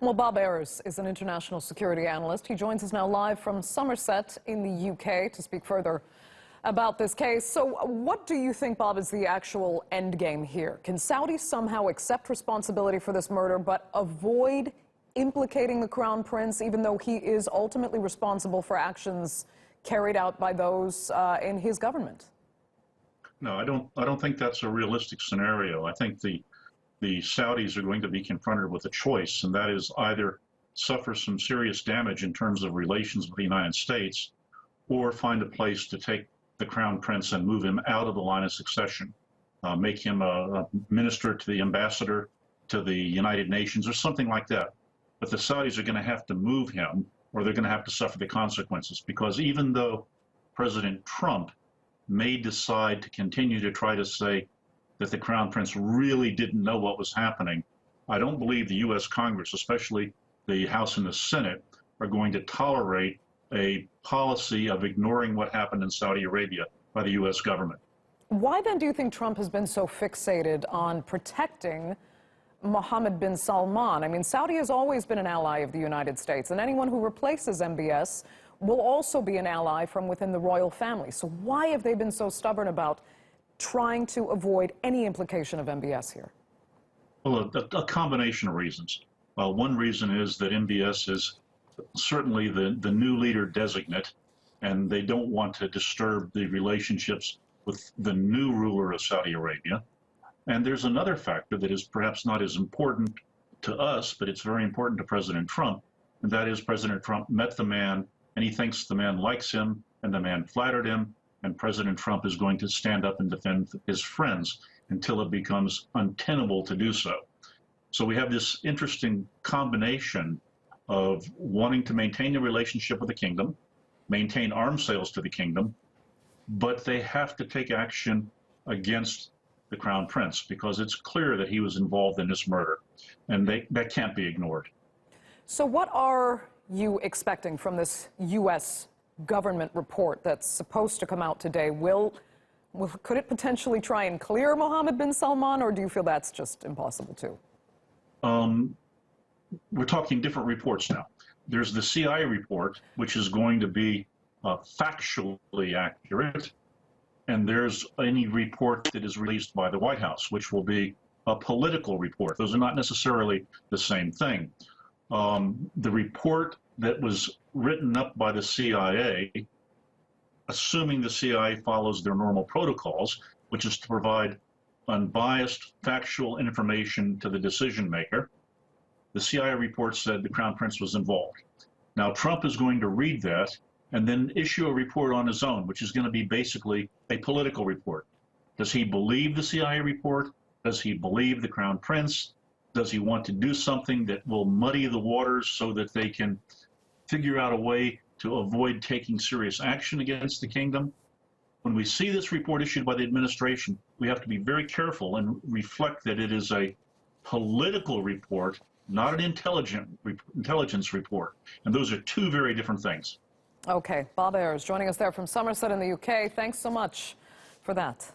Well, Bob Ayers is an international security analyst. He joins us now live from Somerset in the UK to speak further about this case. So what do you think, Bob, is the actual end game here? Can Saudi somehow accept responsibility for this murder but avoid implicating the Crown Prince, even though he is ultimately responsible for actions carried out by those in his government? No, I don't think that's a realistic scenario. I think the Saudis are going to be confronted with a choice, and that is either suffer some serious damage in terms of relations with the United States, or find a place to take the Crown Prince and move him out of the line of succession, make him a minister to the ambassador to the United Nations or something like that. But the Saudis are going to have to move him, or they're going to have to suffer the consequences, because even though President Trump may decide to continue to try to say that the Crown Prince really didn't know what was happening, I don't believe the U.S. Congress, especially the House and the Senate, are going to tolerate a policy of ignoring what happened in Saudi Arabia by the U.S. government. Why then do you think Trump has been so fixated on protecting Mohammed bin Salman? I mean, Saudi has always been an ally of the United States, and anyone who replaces MBS will also be an ally from within the royal family. So why have they been so stubborn about trying to avoid any implication of MBS here? Well, a combination of reasons. One reason is that MBS is certainly the new leader designate, and they don't want to disturb the relationships with the new ruler of Saudi Arabia. And there's another factor that is perhaps not as important to us, but it's very important to President Trump, and that is President Trump met the man, and he thinks the man likes him, and the man flattered him, and President Trump is going to stand up and defend his friends until it becomes untenable to do so. So we have this interesting combination of wanting to maintain the relationship with the kingdom, maintain arms sales to the kingdom, but they have to take action against the Crown Prince because it's clear that he was involved in this murder, and that can't be ignored. So what are you expecting from this U.S. government report that's supposed to come out today? Could it potentially try and clear Mohammed bin Salman, or do you feel that's just impossible too? We're talking different reports now. There's the CIA report, which is going to be factually accurate, and there's any report that is released by the White House, which will be a political report. Those are not necessarily the same thing. The report that was written up by the CIA, assuming the CIA follows their normal protocols, which is to provide unbiased, factual information to the decision maker, the CIA report said the Crown Prince was involved. Now, Trump is going to read that and then issue a report on his own, which is going to be basically a political report. Does he believe the CIA report? Does he believe the Crown Prince? Does he want to do something that will muddy the waters so that they can figure out a way to avoid taking serious action against the kingdom? When we see this report issued by the administration, we have to be very careful and reflect that it is a political report, not an intelligence report. And those are two very different things. Okay, Bob Ayers joining us there from Somerset in the UK. Thanks so much for that.